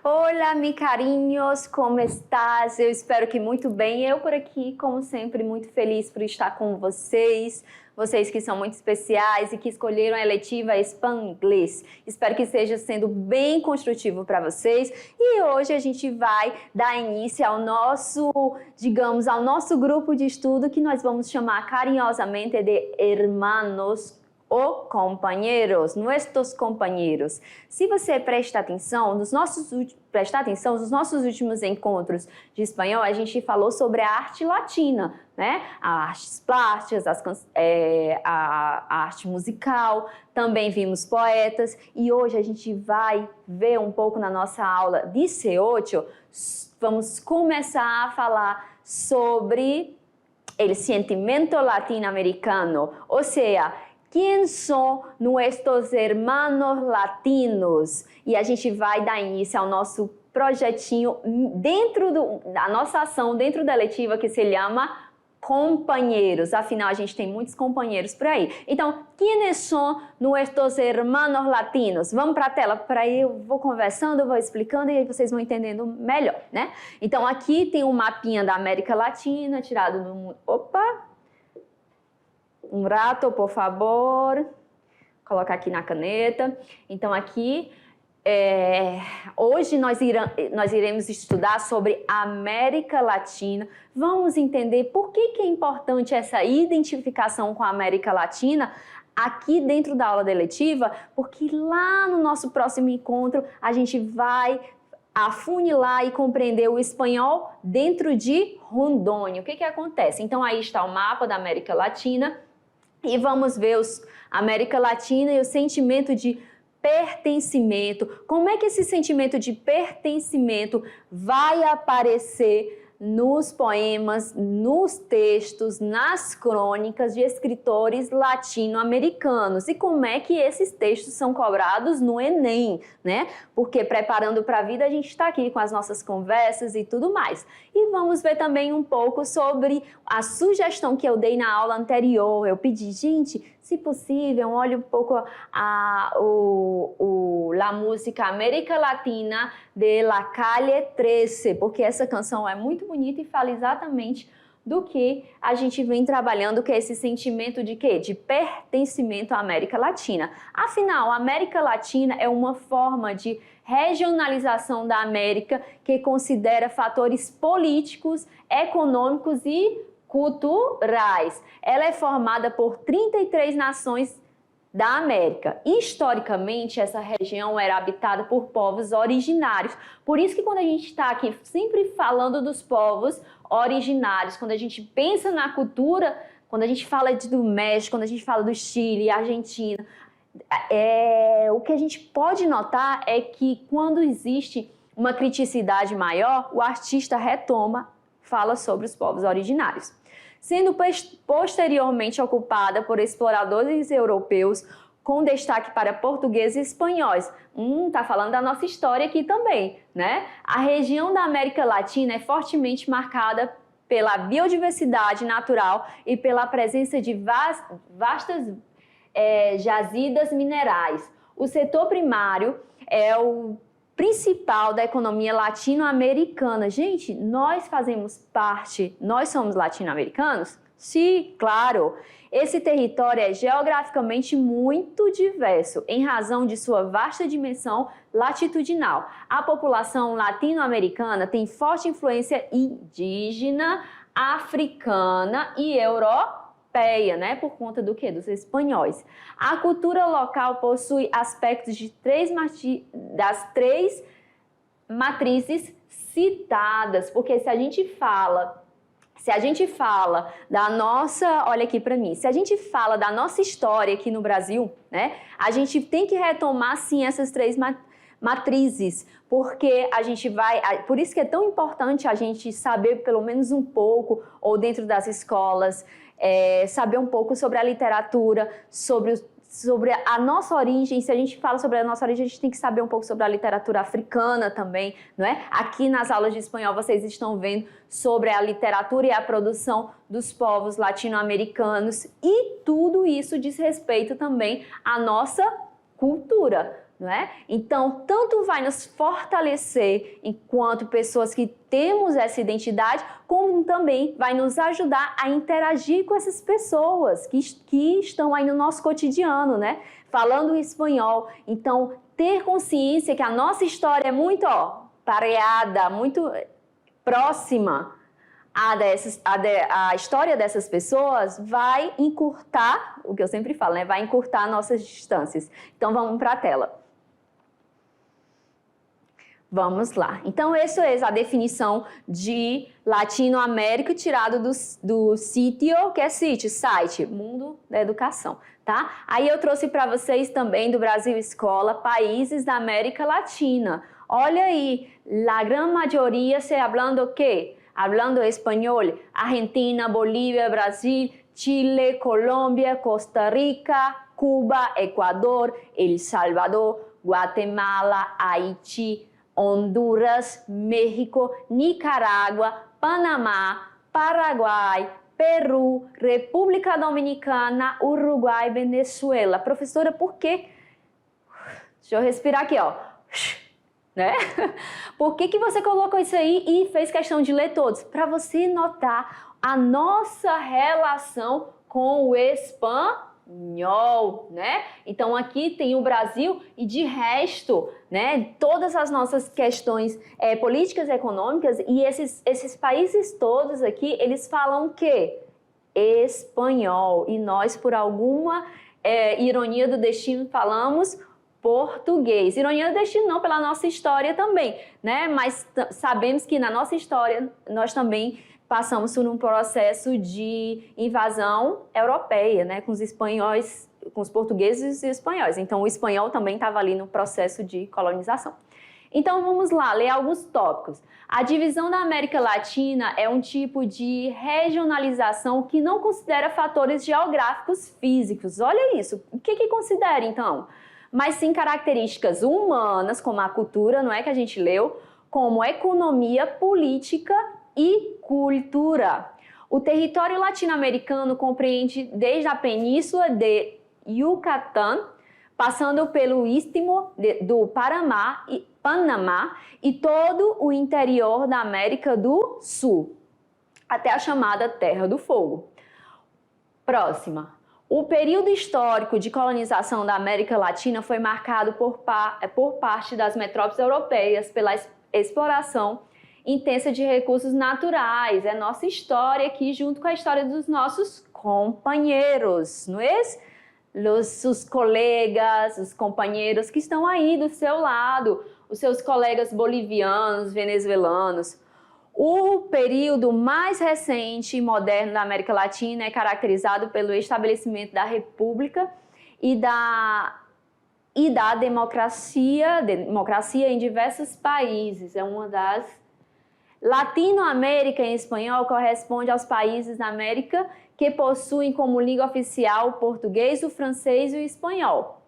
Olá, mi carinhos, como estás? Eu espero que muito bem. Eu por aqui, como sempre, muito feliz por estar com vocês. Vocês que são muito especiais e que escolheram a eletiva Spanglish. Espero que esteja sendo bem construtivo para vocês. E hoje a gente vai dar início ao nosso, digamos, ao nosso grupo de estudo que nós vamos chamar carinhosamente de hermanos ou companheiros, nossos companheiros. Se você prestar atenção, nos nossos últimos encontros de espanhol, a gente falou sobre a arte latina, né? As artes plásticas, a arte musical, também vimos poetas e hoje a gente vai ver um pouco na nossa aula 18, vamos começar a falar sobre o sentimento latino-americano, ou seja, quem são nossos hermanos latinos? E a gente vai dar início ao nosso projetinho dentro da nossa ação, dentro da letiva que se chama companheiros. Afinal, a gente tem muitos companheiros por aí. Então, quem são nossos hermanos latinos? Vamos para a tela, para aí eu vou conversando, vou explicando e aí vocês vão entendendo melhor, né? Então, aqui tem um mapinha da América Latina, tirado do... Opa! Um rato, por favor. Colocar aqui na caneta. Então, aqui, hoje nós iremos estudar sobre a América Latina. Vamos entender por que é importante essa identificação com a América Latina aqui dentro da aula eletiva, porque lá no nosso próximo encontro a gente vai afunilar e compreender o espanhol dentro de Rondônia. O que acontece? Então, aí está o mapa da América Latina. E vamos ver a América Latina e o sentimento de pertencimento. Como é que esse sentimento de pertencimento vai aparecer nos poemas, nos textos, nas crônicas de escritores latino-americanos? E como é que esses textos são cobrados no Enem, né? Porque preparando para a vida a gente está aqui com as nossas conversas e tudo mais. E vamos ver também um pouco sobre a sugestão que eu dei na aula anterior. Eu pedi, gente, se possível, olhe um pouco la música América Latina de La Calle 13, porque essa canção é muito bonita e fala exatamente do que a gente vem trabalhando, que é esse sentimento de quê? De pertencimento à América Latina. Afinal, a América Latina é uma forma de regionalização da América que considera fatores políticos, econômicos e culturais. Ela é formada por 33 nações da América. Historicamente, essa região era habitada por povos originários. Por isso que quando a gente está aqui sempre falando dos povos originários, quando a gente pensa na cultura, quando a gente fala do México, quando a gente fala do Chile, Argentina, o que a gente pode notar é que quando existe uma criticidade maior, o artista fala sobre os povos originários. Sendo posteriormente ocupada por exploradores europeus, com destaque para portugueses e espanhóis. Tá falando da nossa história aqui também, né? A região da América Latina é fortemente marcada pela biodiversidade natural e pela presença de vastas jazidas minerais. O setor primário é o principal da economia latino-americana. Gente, nós somos latino-americanos? Sim, claro. Esse território é geograficamente muito diverso, em razão de sua vasta dimensão latitudinal. A população latino-americana tem influência indígena, africana e europeia, né? Por conta do quê? Dos espanhóis. A cultura local possui aspectos das três matrizes citadas, porque se a gente fala da nossa, olha aqui para mim, se a gente fala da nossa história aqui no Brasil, né? A gente tem que retomar sim essas três matrizes, porque por isso que é tão importante a gente saber pelo menos um pouco, ou dentro das escolas, saber um pouco sobre a literatura, sobre a nossa origem. Se a gente fala sobre a nossa origem, a gente tem que saber um pouco sobre a literatura africana também, não é? Aqui nas aulas de espanhol vocês estão vendo sobre a literatura e a produção dos povos latino-americanos, e tudo isso diz respeito também à nossa cultura, não é? Então, tanto vai nos fortalecer enquanto pessoas que temos essa identidade, como também vai nos ajudar a interagir com essas pessoas que estão aí no nosso cotidiano, né? Falando espanhol. Então, ter consciência que a nossa história é muito, pareada, muito próxima a história dessas pessoas vai encurtar, o que eu sempre falo, né? Vai encurtar nossas distâncias. Então, vamos para a tela. Vamos lá. Então, essa é a definição de Latinoamérica tirado do sítio, que é site, Mundo da Educação, tá? Aí eu trouxe para vocês também do Brasil Escola, países da América Latina. Olha aí, a grande maioria se hablando o quê? Hablando espanhol. Argentina, Bolívia, Brasil, Chile, Colômbia, Costa Rica, Cuba, Equador, El Salvador, Guatemala, Haití, Honduras, México, Nicarágua, Panamá, Paraguai, Peru, República Dominicana, Uruguai, Venezuela. Professora, por quê? Deixa eu respirar aqui, né? Por que você colocou isso aí e fez questão de ler todos? Para você notar a nossa relação com o espanhol, né? Então aqui tem o Brasil e de resto, né? Todas as nossas questões políticas e econômicas e esses países todos aqui, eles falam o quê? Espanhol. E nós, por alguma ironia do destino, falamos português. Ironia do destino não, pela nossa história também, né? Mas sabemos que na nossa história nós também passamos por um processo de invasão europeia, né? Com os espanhóis, com os portugueses e os espanhóis. Então o espanhol também estava ali no processo de colonização. Então vamos lá, ler alguns tópicos. A divisão da América Latina é um tipo de regionalização que não considera fatores geográficos físicos. Olha isso, o que considera então? Mas sim características humanas, como a cultura, não é que a gente leu, como economia, política e cultura. O território latino-americano compreende desde a península de Yucatán, passando pelo istmo do Panamá e todo o interior da América do Sul, até a chamada Terra do Fogo. Próxima. O período histórico de colonização da América Latina foi marcado por parte das metrópoles europeias pela exploração intensa de recursos naturais. É nossa história aqui junto com a história dos nossos companheiros, não é? Os colegas, os companheiros que estão aí do seu lado, os seus colegas bolivianos, venezuelanos. O período mais recente e moderno da América Latina é caracterizado pelo estabelecimento da República e da democracia em diversos países. É uma das... Latinoamérica em espanhol corresponde aos países da América que possuem como língua oficial o português, o francês e o espanhol.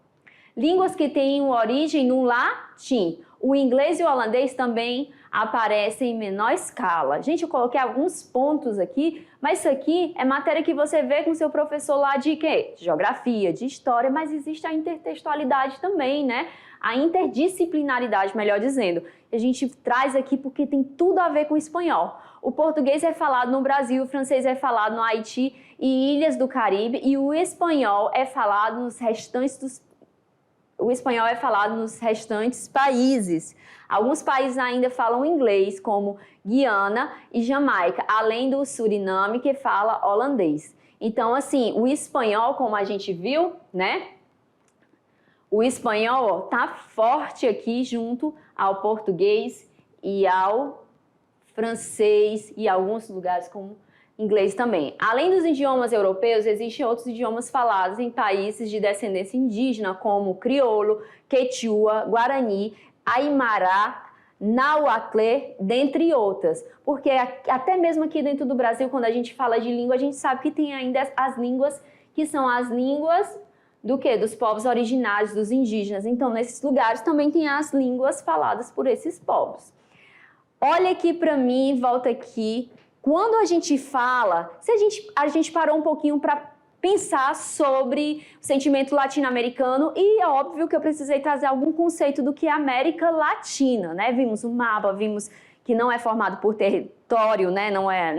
Línguas que têm origem no latim. O inglês e o holandês também aparecem em menor escala. Gente, eu coloquei alguns pontos aqui, mas isso aqui é matéria que você vê com seu professor lá de quê? De geografia, de história, mas existe a intertextualidade também, né? A interdisciplinaridade, melhor dizendo. A gente traz aqui porque tem tudo a ver com o espanhol. O português é falado no Brasil, o francês é falado no Haiti e ilhas do Caribe, e o espanhol é falado nos restantes países. Alguns países ainda falam inglês, como Guiana e Jamaica, além do Suriname, que fala holandês. Então, assim, o espanhol, como a gente viu, né? O espanhol tá forte aqui junto ao português e ao francês e alguns lugares como inglês também. Além dos idiomas europeus, existem outros idiomas falados em países de descendência indígena, como crioulo, quechua, guarani, aimará, nahuatlê, dentre outras. Porque até mesmo aqui dentro do Brasil, quando a gente fala de língua, a gente sabe que tem ainda as línguas que são as línguas do quê? Dos povos originários, dos indígenas. Então, nesses lugares também tem as línguas faladas por esses povos. Olha aqui para mim, volta aqui. Quando a gente fala, se a gente parou um pouquinho para pensar sobre o sentimento latino-americano e é óbvio que eu precisei trazer algum conceito do que é América Latina, né? Vimos um mapa, vimos que não é formado por território, né? Não é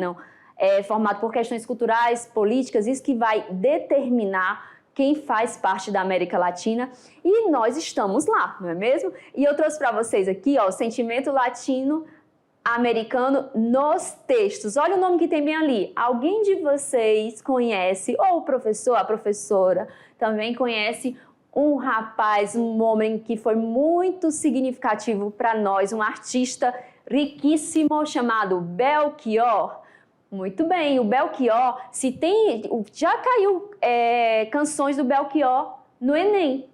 formado por questões culturais, políticas, isso que vai determinar quem faz parte da América Latina e nós estamos lá, não é mesmo? E eu trouxe para vocês aqui, ó, o sentimento latino-americano nos textos. Olha o nome que tem bem ali. Alguém de vocês conhece, ou o professor, a professora, também conhece um rapaz, um homem que foi muito significativo para nós, um artista riquíssimo chamado Belchior? Muito bem, o Belchior, já caiu canções do Belchior no Enem.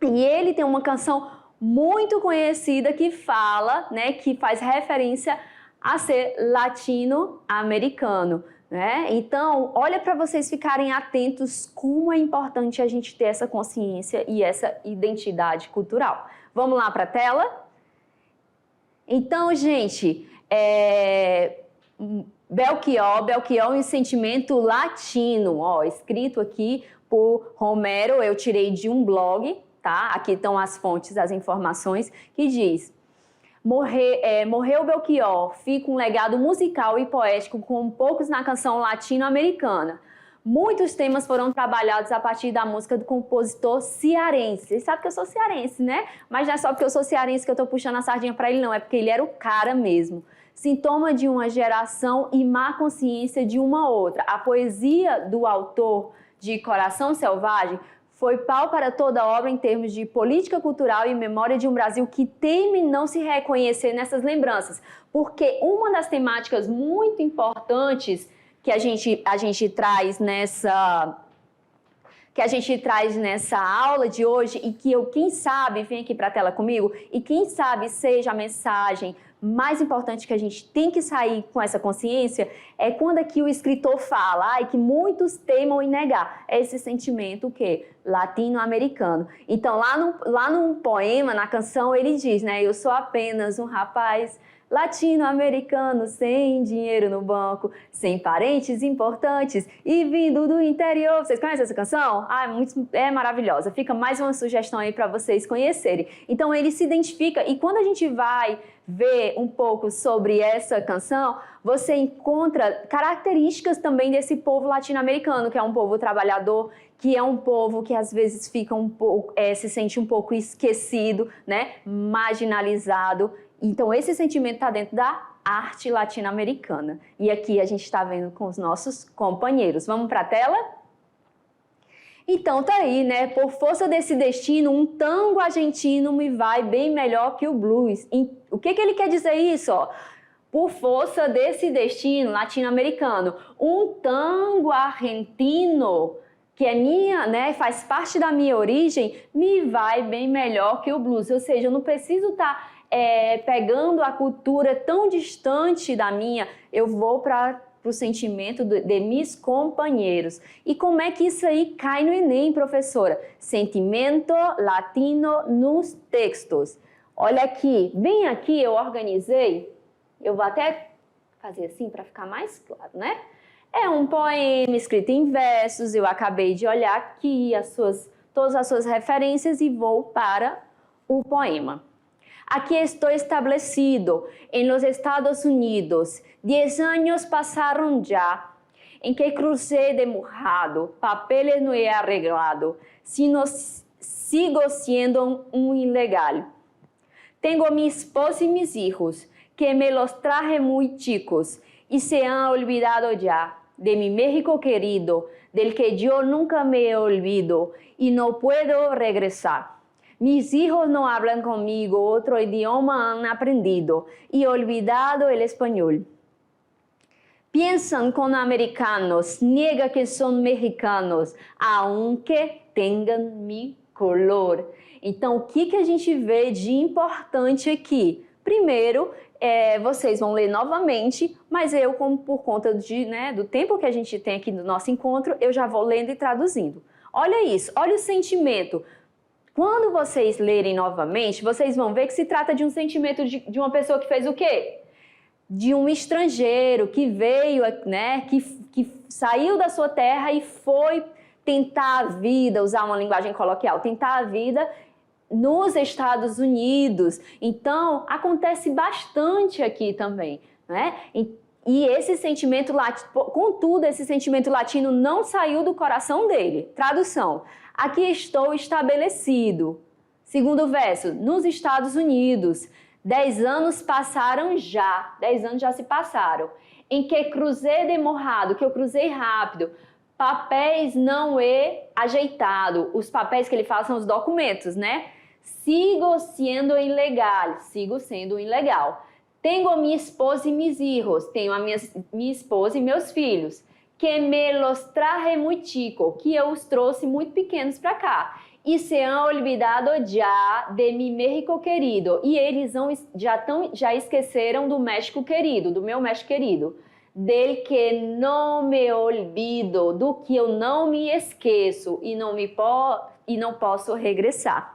E ele tem uma canção muito conhecida que fala, né, que faz referência a ser latino-americano, né? Então, olha para vocês ficarem atentos como é importante a gente ter essa consciência e essa identidade cultural. Vamos lá para a tela? Então, gente, Belchior é um sentimento latino, ó, escrito aqui por Romero, eu tirei de um blog, tá? Aqui estão as fontes, as informações, que diz: morreu Belchior, fica um legado musical e poético como poucos na canção latino-americana. Muitos temas foram trabalhados a partir da música do compositor cearense. Vocês sabem que eu sou cearense, né? Mas não é só porque eu sou cearense que eu tô puxando a sardinha para ele, não. É porque ele era o cara mesmo. Sintoma de uma geração e má consciência de uma outra. A poesia do autor de Coração Selvagem foi pau para toda a obra em termos de política cultural e memória de um Brasil que teme não se reconhecer nessas lembranças. Porque uma das temáticas muito importantes que a gente traz nessa aula de hoje e que quem sabe, vem aqui para a tela comigo, e quem sabe seja a mensagem mais importante que a gente tem que sair com essa consciência, é quando aqui o escritor fala que muitos teimam em negar esse sentimento latino-americano. Então, lá no poema, na canção, ele diz, né, eu sou apenas um rapaz latino-americano, sem dinheiro no banco, sem parentes importantes e vindo do interior. Vocês conhecem essa canção? É maravilhosa. Fica mais uma sugestão aí para vocês conhecerem. Então ele se identifica e quando a gente vai ver um pouco sobre essa canção, você encontra características também desse povo latino-americano, que é um povo trabalhador, que é um povo que às vezes fica se sente um pouco esquecido, né? Marginalizado. Então, esse sentimento está dentro da arte latino-americana. E aqui a gente está vendo com os nossos companheiros. Vamos para a tela? Então, tá aí, né? Por força desse destino, um tango argentino me vai bem melhor que o blues. O que ele quer dizer isso? Ó? Por força desse destino latino-americano, um tango argentino que é minha, né, faz parte da minha origem, me vai bem melhor que o blues. Ou seja, eu não preciso estar pegando a cultura tão distante da minha, eu vou para o sentimento de meus companheiros. E como é que isso aí cai no Enem, professora? Sentimento latino nos textos. Olha aqui, bem aqui eu organizei, eu vou até fazer assim para ficar mais claro, né? É um poema escrito em versos, eu acabei de olhar aqui todas as suas referências e vou para o poema. Aquí estoy establecido en los Estados Unidos. 10 años pasaron ya en que crucé de mojado, papeles no he arreglado, sino sigo siendo un ilegal. Tengo mi esposa y mis hijos, que me los traje muy chicos y se han olvidado ya de mi México querido, del que yo nunca me olvido y no puedo regresar. Mis hijos no hablan conmigo, otro idioma han aprendido y olvidado el español. Piensan como americanos, niegan que son mexicanos, aunque tengan mi color. Então, o que a gente vê de importante aqui? Primeiro, vocês vão ler novamente, mas eu, por conta do tempo que a gente tem aqui no nosso encontro, eu já vou lendo e traduzindo. Olha isso, olha o sentimento. Quando vocês lerem novamente, vocês vão ver que se trata de um sentimento de uma pessoa que fez o quê? De um estrangeiro que veio, né, que saiu da sua terra e foi tentar a vida, usar uma linguagem coloquial, tentar a vida nos Estados Unidos. Então, acontece bastante aqui também, né? E esse sentimento latino, contudo, esse sentimento latino não saiu do coração dele. Tradução: aqui estou estabelecido. Segundo verso: nos Estados Unidos, 10 anos passaram já, 10 anos já se passaram, em que cruzei demorado, que eu cruzei rápido, papéis não é ajeitado. Os papéis que ele fala são os documentos, né? Sigo sendo ilegal, sigo sendo ilegal. Tenho a minha esposa e mis hijos, tenho a minha esposa e meus filhos, que me los traje muy chico, que eu os trouxe muito pequenos para cá. E se han olvidado já de mi México querido. E eles já esqueceram do México querido, do meu México querido. Del que não me olvido, do que eu não me esqueço e não posso regressar.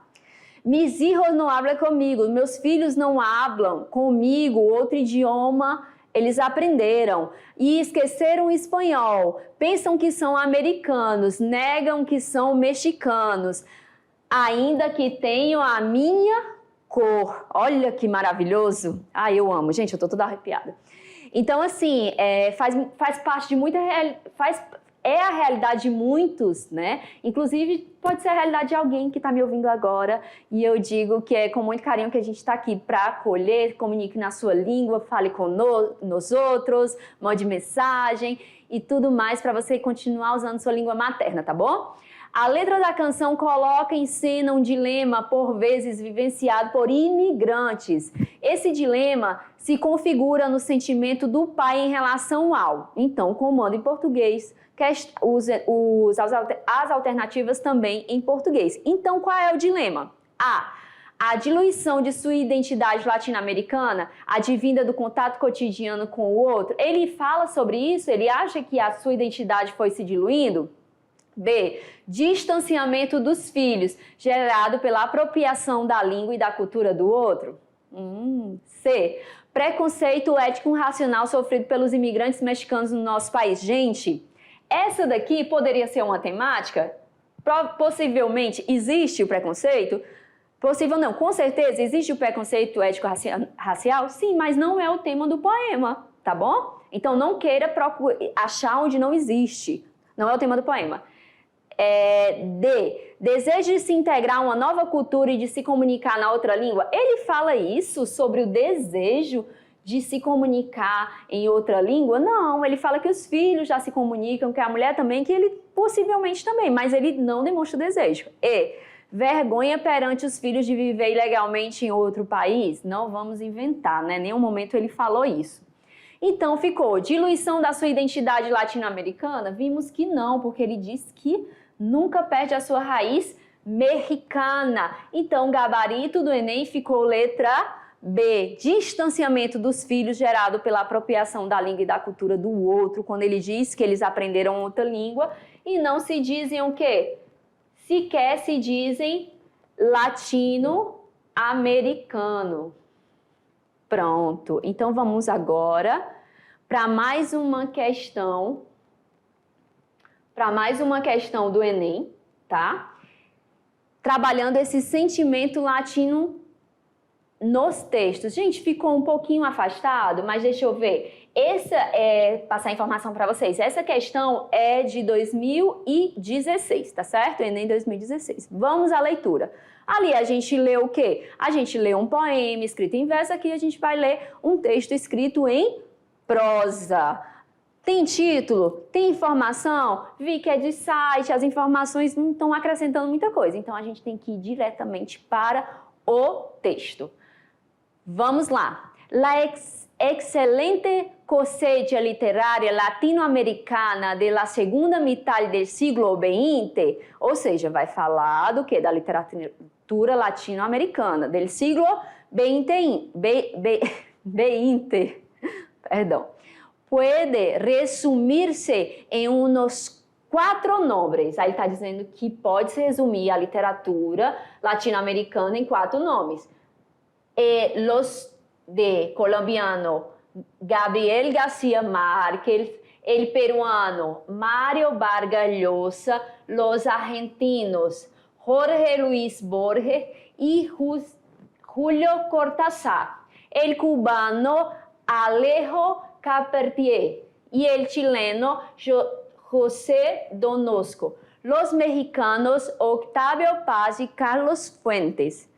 Mis hijos não hablam comigo, meus filhos não hablam comigo, outro idioma eles aprenderam e esqueceram o espanhol, pensam que são americanos, negam que são mexicanos, ainda que tenham a minha cor. Olha que maravilhoso! Ah, eu amo, gente, eu tô toda arrepiada. Então, assim, faz parte de muita é a realidade de muitos, né? Inclusive, pode ser a realidade de alguém que está me ouvindo agora, e eu digo que é com muito carinho que a gente está aqui para acolher, comunique na sua língua, fale com nos outros, mande mensagem e tudo mais para você continuar usando sua língua materna, tá bom? A letra da canção coloca em cena um dilema, por vezes vivenciado por imigrantes. Esse dilema se configura no sentimento do pai em relação ao. Então, comando em português, as alternativas também em português. Então, qual é o dilema? A diluição de sua identidade latino-americana, advinda do contato cotidiano com o outro. Ele fala sobre isso? Ele acha que a sua identidade foi se diluindo? B. Distanciamento dos filhos, gerado pela apropriação da língua e da cultura do outro. C. Preconceito ético-racional sofrido pelos imigrantes mexicanos no nosso país. Gente, essa daqui poderia ser uma temática? Possivelmente existe o preconceito? Possível não, com certeza existe o preconceito ético-racial? Sim, mas não é o tema do poema, tá bom? Então não queira achar onde não existe. Não é o tema do poema. D. Desejo de se integrar a uma nova cultura e de se comunicar na outra língua. Ele fala isso sobre o desejo de se comunicar em outra língua? Não, ele fala que os filhos já se comunicam, que a mulher também, que ele possivelmente também, mas ele não demonstra o desejo. E. Vergonha perante os filhos de viver ilegalmente em outro país? Não vamos inventar, né? Em nenhum momento ele falou isso. Então ficou diluição da sua identidade latino-americana? Vimos que não, porque ele diz que nunca perde a sua raiz mexicana. Então o gabarito do Enem ficou letra B. Distanciamento dos filhos gerado pela apropriação da língua e da cultura do outro, quando ele diz que eles aprenderam outra língua e não se dizem o quê? Sequer se dizem latino-americano. Pronto. Então vamos agora para mais uma questão. Para mais uma questão do Enem, tá? Trabalhando esse sentimento latino nos textos. Gente, ficou um pouquinho afastado, mas deixa eu ver. Passar informação para vocês. Essa questão é de 2016, tá certo? Enem 2016. Vamos à leitura. Ali a gente lê o quê? A gente lê um poema escrito em verso, aqui a gente vai ler um texto escrito em prosa. Tem título? Tem informação? Vi que é de site, as informações não estão acrescentando muita coisa. Então a gente tem que ir diretamente para o texto. Vamos lá. La excelente cosecha literaria latino-americana de la segunda mitad del siglo XX, ou seja, vai falar do que? Da literatura latino-americana, del siglo XX, perdão. Puede resumir-se em uns 4 nomes. Aí está dizendo que pode se resumir a literatura latino-americana em 4 nomes. Los de colombiano Gabriel García Márquez, el peruano Mario Vargas Llosa, los argentinos Jorge Luis Borges y Julio Cortázar, el cubano Alejo Carpentier y el chileno José Donosco, los mexicanos Octavio Paz y Carlos Fuentes.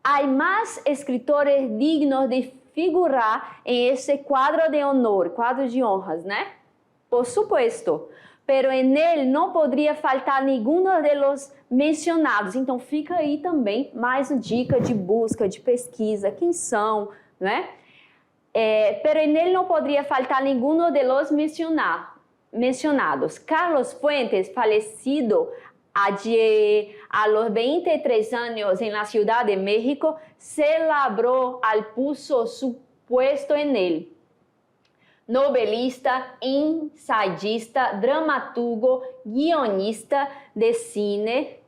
Hay más escritores dignos de figurar en ese cuadro de honor, cuadro de honras, ¿no? Por supuesto, pero en él não poderia faltar nenhum de los mencionados. Então fica aí também mais uma dica de busca, de pesquisa, quem são, né? Pero en él não poderia faltar nenhum de los mencionados. Carlos Fuentes, falecido a los 23 años en la Ciudad de México, se labró al puso su puesto en él. Novelista, ensayista, dramaturgo, guionista de cine,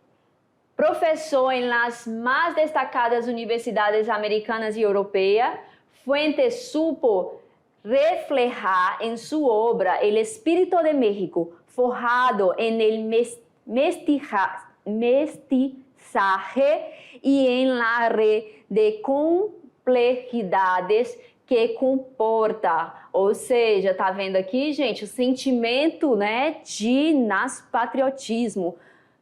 profesor en las más destacadas universidades americanas y europeas. Fuentes supo reflejar en su obra el espíritu de México, forjado en el mestizaje y en la red de complexidades que comporta. Ou seja, tá vendo aqui, gente, o sentimento, né, de patriotismo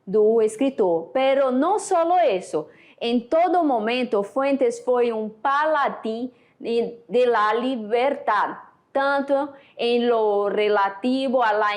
do escritor. Pero não solo isso. Em todo momento, Fuentes foi um paladín de la libertad, tanto em lo relativo a la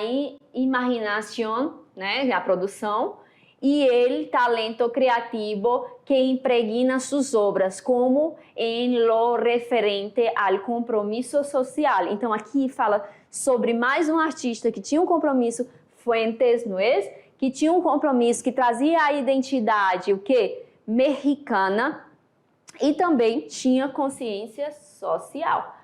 imaginación, né, a produção, e el talento criativo que impregna suas obras, como em lo referente ao compromisso social. Então aqui fala sobre mais um artista que tinha um compromisso, Fuentes, não é? Que tinha um compromisso, que trazia a identidade, o quê? Mexicana, e também tinha consciência social.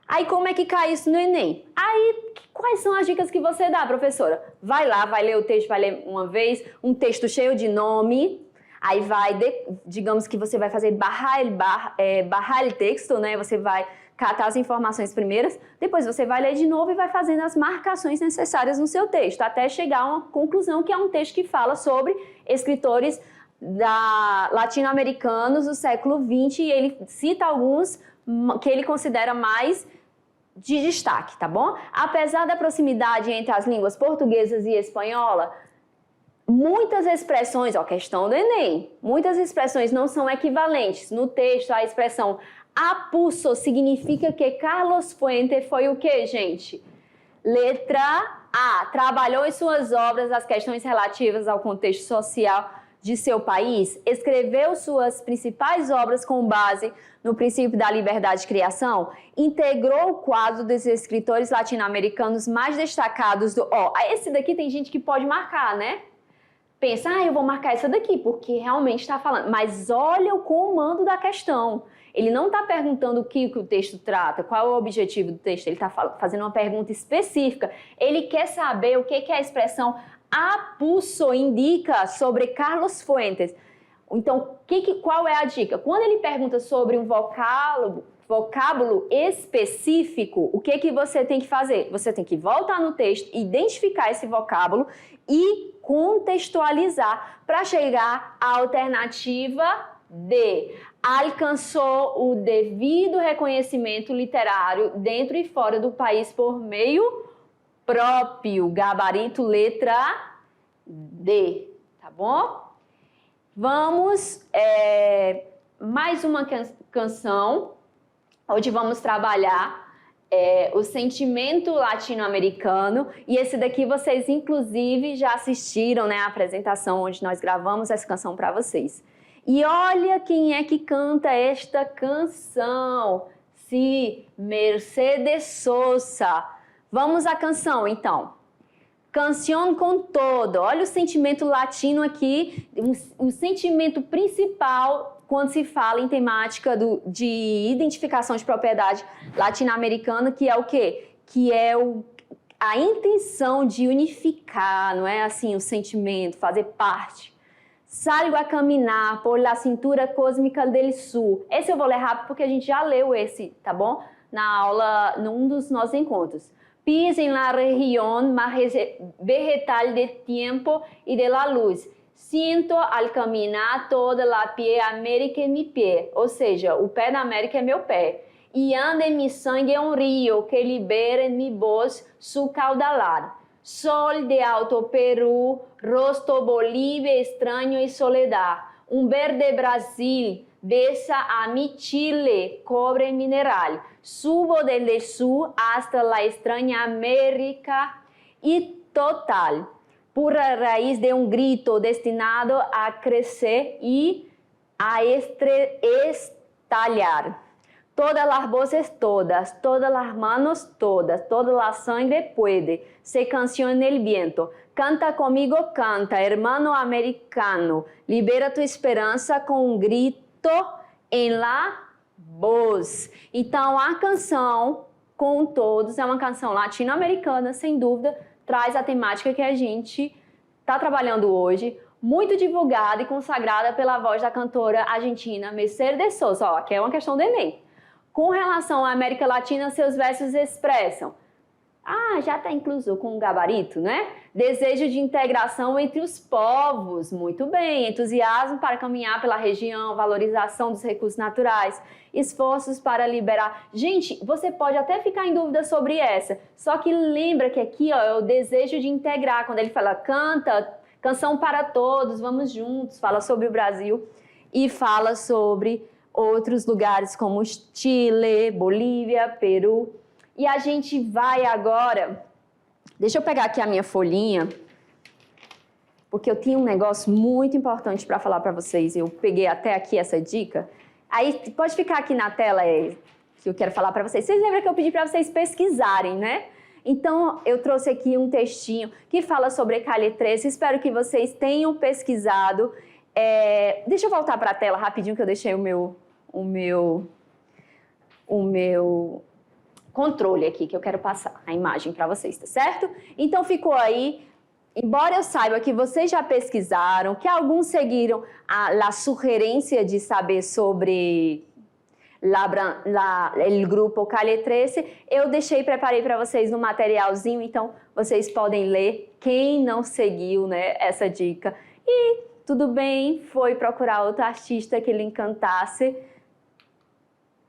Aí como é que cai isso no Enem? Aí quais são as dicas que você dá, professora? Vai lá, vai ler o texto, vai ler uma vez, um texto cheio de nome, aí vai, digamos que você vai fazer barrar o texto, né? Você vai catar as informações primeiras, depois você vai ler de novo e vai fazendo as marcações necessárias no seu texto, até chegar a uma conclusão que é um texto que fala sobre escritores latino-americanos do século XX, e ele cita alguns que ele considera mais de destaque, tá bom? Apesar da proximidade entre as línguas portuguesas e espanhola, muitas expressões, questão do Enem, muitas expressões não são equivalentes. No texto, a expressão apuso significa que Carlos Fuentes foi o quê, gente? Letra A. Trabalhou em suas obras as questões relativas ao contexto social de seu país, escreveu suas principais obras com base no princípio da liberdade de criação, integrou o quadro dos escritores latino-americanos mais destacados do... esse daqui tem gente que pode marcar, né? Pensa, eu vou marcar essa daqui, porque realmente está falando. Mas olha o comando da questão. Ele não está perguntando o que o texto trata, qual é o objetivo do texto, ele está fazendo uma pergunta específica. Ele quer saber o que é a expressão apuso indica sobre Carlos Fuentes. Então, qual é a dica? Quando ele pergunta sobre um vocábulo específico, o que você tem que fazer? Você tem que voltar no texto, identificar esse vocábulo e contextualizar para chegar à alternativa D. Alcançou o devido reconhecimento literário dentro e fora do país por meio próprio, gabarito letra D, tá bom? Vamos, mais uma canção, onde vamos trabalhar o sentimento latino-americano, e esse daqui vocês inclusive já assistiram, né, a apresentação onde nós gravamos essa canção para vocês. E olha quem é que canta esta canção, sim, Mercedes Sosa. Vamos à canção, então. Canción com todo. Olha o sentimento latino aqui, o sentimento principal quando se fala em temática de identificação de propriedade latino-americana, que é o quê? Que é a intenção de unificar, não é assim, o sentimento, fazer parte. Salgo a caminhar por la cintura cósmica del sul. Esse eu vou ler rápido porque a gente já leu esse, tá bom? Na aula, num dos nossos encontros. Pis en la región más vegetal del tiempo y de la luz. Sinto al caminhar toda la pie América em mi pé, ou seja, o pé da América é meu pé. E anda em mi sangue um rio que libera em mi voz su caudal. Sol de Alto Perú, rosto Bolívia extraño y soledad. Un verde Brasil besa a mi Chile, cobre mineral. Subo desde el sur hasta la extraña América y total. Pura raíz de un grito destinado a crecer y a estallar. Todas las voces todas, todas las manos todas, toda la sangre puede, se canción en el viento. Canta comigo, canta, hermano americano, libera tu esperança com um grito em la voz. Então, a canção Com Todos é uma canção latino-americana, sem dúvida, traz a temática que a gente está trabalhando hoje, muito divulgada e consagrada pela voz da cantora argentina Mercedes Sosa. Ó, aqui é uma questão do Enem. Com relação à América Latina, seus versos expressam: já está incluso com um gabarito, né? Desejo de integração entre os povos, muito bem. Entusiasmo para caminhar pela região, valorização dos recursos naturais, esforços para liberar. Gente, você pode até ficar em dúvida sobre essa, só que lembra que aqui ó, é o desejo de integrar, quando ele fala canta, canção para todos, vamos juntos, fala sobre o Brasil e fala sobre outros lugares como Chile, Bolívia, Peru. E a gente vai agora... Deixa eu pegar aqui a minha folhinha, porque eu tinha um negócio muito importante para falar para vocês. Eu peguei até aqui essa dica. Aí pode ficar aqui na tela que eu quero falar para vocês. Vocês lembram que eu pedi para vocês pesquisarem, né? Então, eu trouxe aqui um textinho que fala sobre Calle 13. Espero que vocês tenham pesquisado. Deixa eu voltar para a tela rapidinho, que eu deixei o meu controle aqui, que eu quero passar a imagem para vocês, tá certo? Então, ficou aí. Embora eu saiba que vocês já pesquisaram, que alguns seguiram a sugerência de saber sobre o grupo Calle 13, eu preparei para vocês no materialzinho, então vocês podem ler quem não seguiu, né, essa dica. E tudo bem, foi procurar outro artista que lhe encantasse.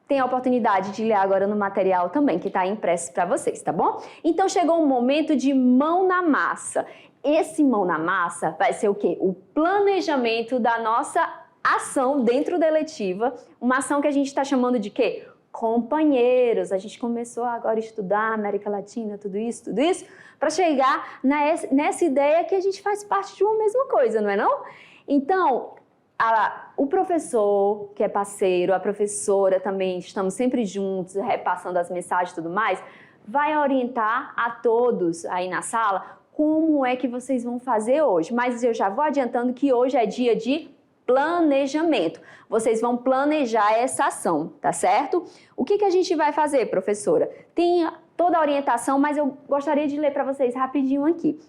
Tem a oportunidade de ler agora no material também, que está impresso para vocês, tá bom? Então chegou um momento de mão na massa. Esse mão na massa vai ser o quê? O planejamento da nossa ação dentro da eletiva, uma ação que a gente está chamando de quê? Companheiros. A gente começou agora a estudar América Latina, tudo isso, para chegar nessa ideia que a gente faz parte de uma mesma coisa, não é não? Então, o professor, que é parceiro, a professora também, estamos sempre juntos, repassando as mensagens e tudo mais, vai orientar a todos aí na sala como é que vocês vão fazer hoje. Mas eu já vou adiantando que hoje é dia de planejamento. Vocês vão planejar essa ação, tá certo? O que a gente vai fazer, professora? Tem toda a orientação, mas eu gostaria de ler para vocês rapidinho aqui.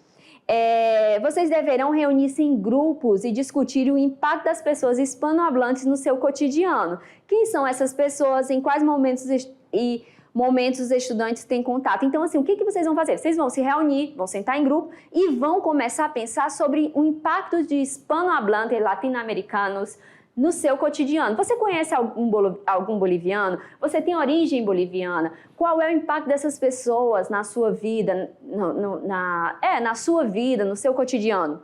Vocês deverão reunir-se em grupos e discutir o impacto das pessoas hispanohablantes no seu cotidiano. Quem são essas pessoas, em quais momentos os estudantes têm contato? Então, assim, o que vocês vão fazer? Vocês vão se reunir, vão sentar em grupo e vão começar a pensar sobre o impacto de hispanohablantes latino-americanos no seu cotidiano. Você conhece algum boliviano? Você tem origem boliviana? Qual é o impacto dessas pessoas na sua vida, na sua vida, no seu cotidiano?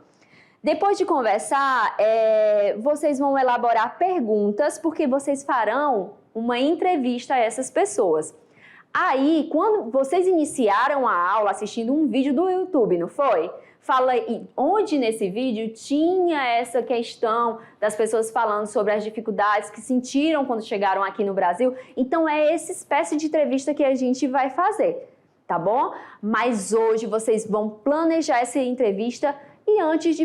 Depois de conversar, vocês vão elaborar perguntas, porque vocês farão uma entrevista a essas pessoas. Aí, quando vocês iniciaram a aula assistindo um vídeo do YouTube, não foi? Fala onde nesse vídeo tinha essa questão das pessoas falando sobre as dificuldades que sentiram quando chegaram aqui no Brasil. Então, é essa espécie de entrevista que a gente vai fazer, tá bom? Mas hoje vocês vão planejar essa entrevista e antes de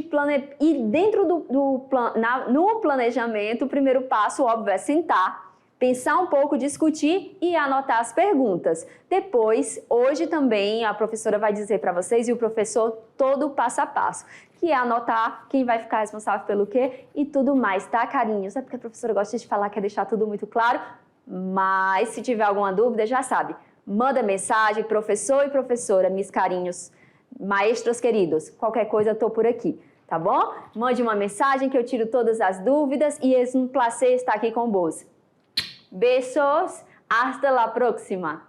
dentro no planejamento, o primeiro passo, óbvio, é sentar, pensar um pouco, discutir e anotar as perguntas. Depois, hoje também, a professora vai dizer para vocês e o professor todo o passo a passo, que é anotar quem vai ficar responsável pelo quê e tudo mais, tá, carinhos? É porque a professora gosta de falar, quer deixar tudo muito claro, mas se tiver alguma dúvida, já sabe, Manda mensagem, professor e professora, meus carinhos, maestros queridos, qualquer coisa eu tô por aqui, tá bom? Mande uma mensagem que eu tiro todas as dúvidas e é um prazer estar aqui com vós. Beijos, hasta la próxima!